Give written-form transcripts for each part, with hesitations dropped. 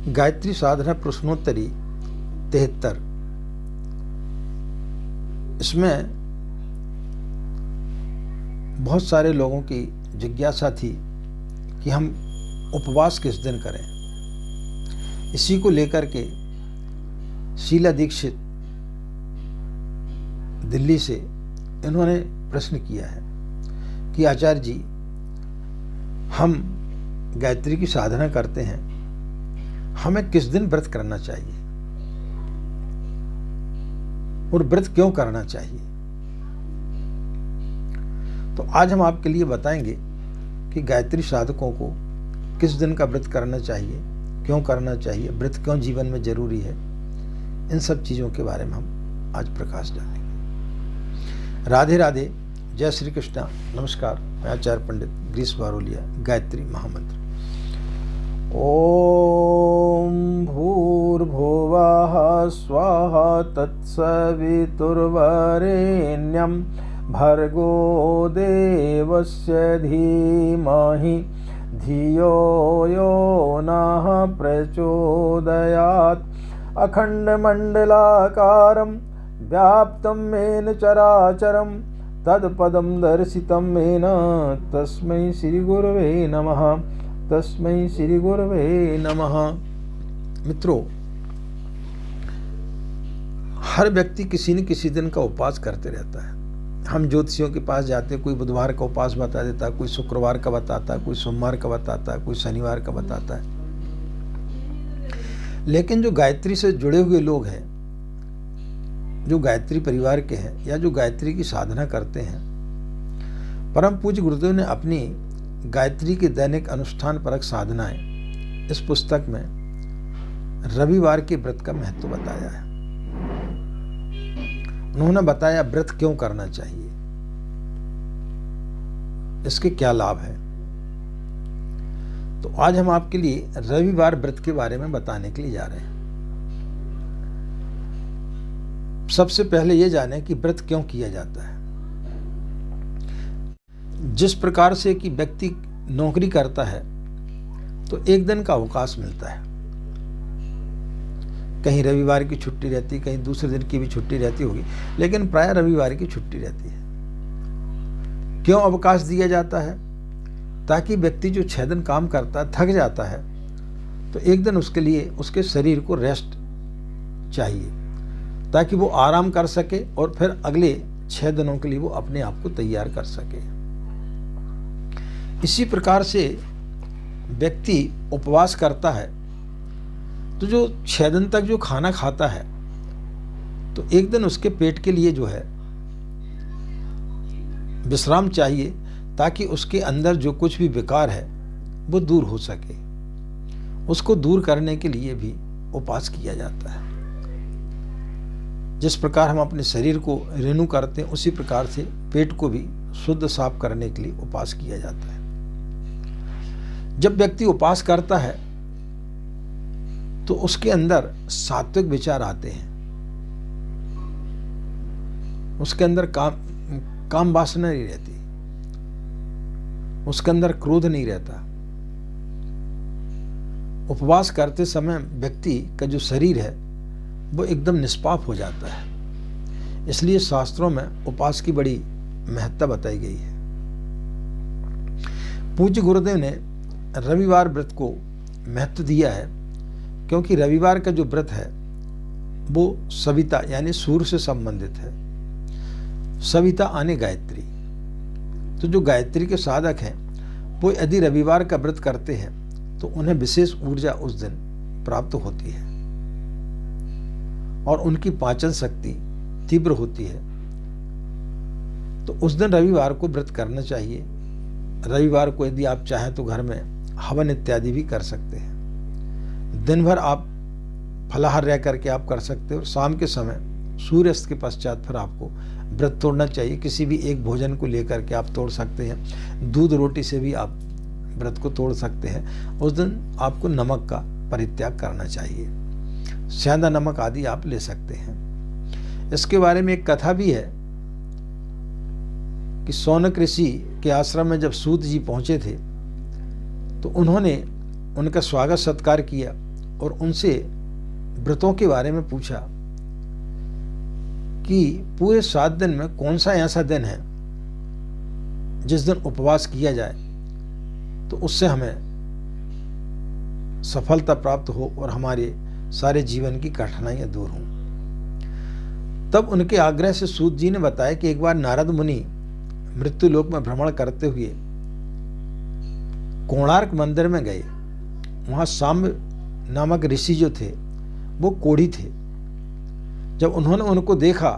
गायत्री साधना प्रश्नोत्तरी 73। इसमें बहुत सारे लोगों की जिज्ञासा थी कि हम उपवास किस दिन करें। इसी को लेकर के शीला दीक्षित दिल्ली से इन्होंने प्रश्न किया है कि आचार्य जी, हम गायत्री की साधना करते हैं, हमें किस दिन व्रत करना चाहिए और व्रत क्यों करना चाहिए। तो आज हम आपके लिए बताएंगे कि गायत्री साधकों को किस दिन का व्रत करना चाहिए, क्यों करना चाहिए, व्रत क्यों जीवन में जरूरी है। इन सब चीज़ों के बारे में हम आज प्रकाश डालेंगे। राधे राधे, जय श्री कृष्णा। नमस्कार, मैं आचार्य पंडित ग्रीस बारोलिया। गायत्री महामंत्र। ओम भूर्भुवः स्वाहा तत्सवितुर्वरेण्यं भर्गो देवस्य धीमहि धियो यो नः प्रचोदयात्। अखण्डमण्डलाकारं व्याप्तं येन चराचरं तत्पदं दर्शितं येन तस्मै श्रीगुरवे नमः। तस्मै श्री गुरवे नमः। मित्रों, हर व्यक्ति किसी न किसी दिन का उपवास करते रहता है। हम ज्योतिषियों के पास जाते हैं, कोई बुधवार का उपवास बता देता है, कोई शुक्रवार का बताता है, कोई सोमवार का बताता है, कोई शनिवार का बताता है। लेकिन जो गायत्री से जुड़े हुए लोग हैं, जो गायत्री परिवार के हैं या जो गायत्री की साधना करते हैं, परम पूज्य गुरुदेव ने अपनी गायत्री के दैनिक अनुष्ठान परक साधनाएं इस पुस्तक में रविवार के व्रत का महत्व बताया है। उन्होंने बताया व्रत क्यों करना चाहिए, इसके क्या लाभ है। तो आज हम आपके लिए रविवार व्रत के बारे में बताने के लिए जा रहे हैं। सबसे पहले ये जाने कि व्रत क्यों किया जाता है। जिस प्रकार से कि व्यक्ति नौकरी करता है तो एक दिन का अवकाश मिलता है, कहीं रविवार की छुट्टी रहती, कहीं दूसरे दिन की भी छुट्टी रहती होगी, लेकिन प्राय रविवार की छुट्टी रहती है। क्यों अवकाश दिया जाता है? ताकि व्यक्ति जो 6 दिन काम करता है, थक जाता है, तो एक दिन उसके लिए उसके शरीर को रेस्ट चाहिए ताकि वो आराम कर सके और फिर अगले 6 दिनों के लिए वो अपने आप को तैयार कर सके। इसी प्रकार से व्यक्ति उपवास करता है तो जो 6 दिन तक जो खाना खाता है, तो एक दिन उसके पेट के लिए जो है विश्राम चाहिए ताकि उसके अंदर जो कुछ भी विकार है वो दूर हो सके। उसको दूर करने के लिए भी उपवास किया जाता है। जिस प्रकार हम अपने शरीर को रिन्यू करते हैं, उसी प्रकार से पेट को भी शुद्ध साफ करने के लिए उपवास किया जाता है। जब व्यक्ति उपवास करता है तो उसके अंदर सात्विक विचार आते हैं, उसके अंदर काम वासना नहीं रहती, उसके अंदर क्रोध नहीं रहता। उपवास करते समय व्यक्ति का जो शरीर है वो एकदम निष्पाप हो जाता है। इसलिए शास्त्रों में उपवास की बड़ी महत्ता बताई गई है। पूज्य गुरुदेव ने रविवार व्रत को महत्व दिया है क्योंकि रविवार का जो व्रत है वो सविता यानी सूर्य से संबंधित है। सविता आने गायत्री। तो जो गायत्री के साधक हैं वो यदि रविवार का व्रत करते हैं तो उन्हें विशेष ऊर्जा उस दिन प्राप्त होती है और उनकी पाचन शक्ति तीव्र होती है। तो उस दिन रविवार को व्रत करना चाहिए। रविवार को यदि आप चाहें तो घर में हवन इत्यादि भी कर सकते हैं। दिन भर आप फलाहार रह करके आप कर सकते हो और शाम के समय सूर्यास्त के पश्चात फिर आपको व्रत तोड़ना चाहिए। किसी भी एक भोजन को लेकर के आप तोड़ सकते हैं। दूध रोटी से भी आप व्रत को तोड़ सकते हैं। उस दिन आपको नमक का परित्याग करना चाहिए। सेंधा नमक आदि आप ले सकते हैं। इसके बारे में एक कथा भी है कि शौनक ऋषि के आश्रम में जब सूत जी पहुंचे थे तो उन्होंने उनका स्वागत सत्कार किया और उनसे व्रतों के बारे में पूछा कि पूरे 7 दिन में कौन सा ऐसा दिन है जिस दिन उपवास किया जाए तो उससे हमें सफलता प्राप्त हो और हमारे सारे जीवन की कठिनाइयां दूर हों। तब उनके आग्रह से सूत जी ने बताया कि एक बार नारद मुनि मृत्युलोक में भ्रमण करते हुए कोणार्क मंदिर में गए। वहां साम्य नामक ऋषि जो थे वो कोढ़ी थे। जब उन्होंने उनको देखा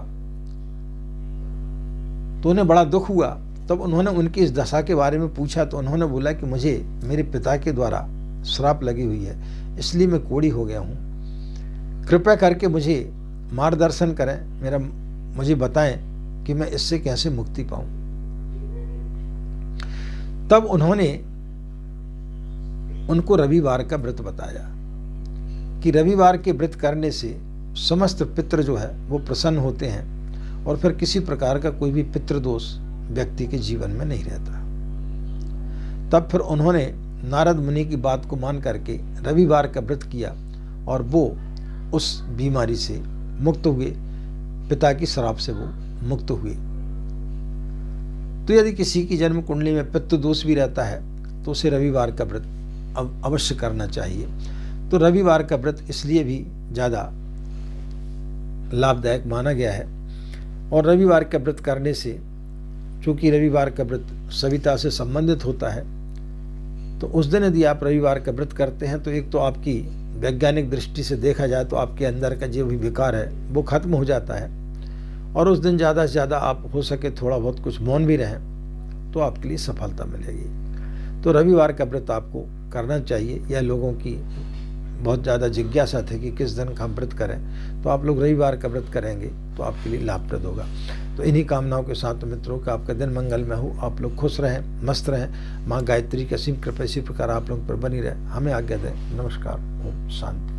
तो उन्हें बड़ा दुख हुआ। तब उन्होंने उनकी इस दशा के बारे में पूछा तो उन्होंने बोला कि मुझे मेरे पिता के द्वारा श्राप लगी हुई है, इसलिए मैं कोढ़ी हो गया हूँ। कृपया करके मुझे मार्गदर्शन करें, मुझे बताएं कि मैं इससे कैसे मुक्ति पाऊं। तब उन्होंने उनको रविवार का व्रत बताया कि रविवार के व्रत करने से समस्त पितृ जो है वो प्रसन्न होते हैं और फिर किसी प्रकार का कोई भी पितृदोष व्यक्ति के जीवन में नहीं रहता। तब फिर उन्होंने नारद मुनि की बात को मान करके रविवार का व्रत किया और वो उस बीमारी से मुक्त हुए, पिता की श्राप से वो मुक्त हुए। तो यदि किसी की जन्म कुंडली में पितृ दोष भी रहता है तो उसे रविवार का व्रत अवश्य करना चाहिए। तो रविवार का व्रत इसलिए भी ज़्यादा लाभदायक माना गया है। और रविवार का व्रत करने से, चूँकि रविवार का व्रत सविता से संबंधित होता है, तो उस दिन यदि आप रविवार का व्रत करते हैं तो एक तो आपकी वैज्ञानिक दृष्टि से देखा जाए तो आपके अंदर का जो भी विकार है वो खत्म हो जाता है। और उस दिन ज़्यादा से ज़्यादा आप हो सके थोड़ा बहुत कुछ मौन भी रहें तो आपके लिए सफलता मिलेगी। तो रविवार का व्रत आपको करना चाहिए। यह लोगों की बहुत ज़्यादा जिज्ञासा थी कि किस दिन का हम व्रत करें, तो आप लोग रविवार का व्रत करेंगे तो आपके लिए लाभप्रद होगा। तो इन्हीं कामनाओं के साथ मित्रों का आपका दिन मंगलमय हो, आप लोग खुश रहें, मस्त रहें। माँ गायत्री की असीम कृपा इसी प्रकार आप लोगों पर बनी रहे। हमें आज्ञा दें। नमस्कार। ओम शांति।